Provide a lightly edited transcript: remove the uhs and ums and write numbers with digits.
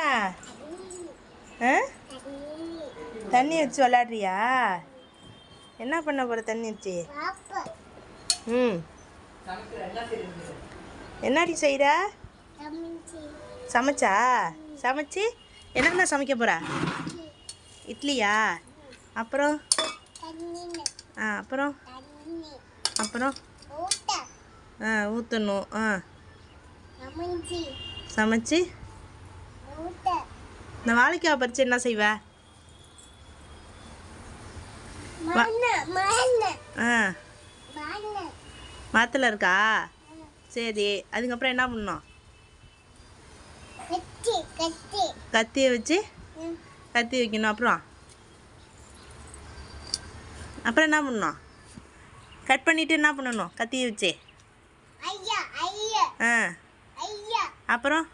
ஆ தண்ணி வச்சு விளாட்றியா? என்ன பண்ண போகிற தண்ணி வச்சு? ம் என்னடி செய்கிற? சமைச்சா? சமைச்சி என்னென்ன சமைக்க போகிற? இட்லியா? அப்புறம் அப்புறம் அப்புறம் ஊற்றணும். சமைச்சி இந்த வாழைக்காய் பறித்து என்ன செய்வ? மரத்தில் இருக்கா? சரி, அதுக்கப்புறம் என்ன பண்ணணும்? கத்தியை வச்சு கத்தி வைக்கணும். அப்புறம் என்ன பண்ணணும்? கட் பண்ணிவிட்டு என்ன பண்ணணும்? கத்தியை வச்சு அப்புறம்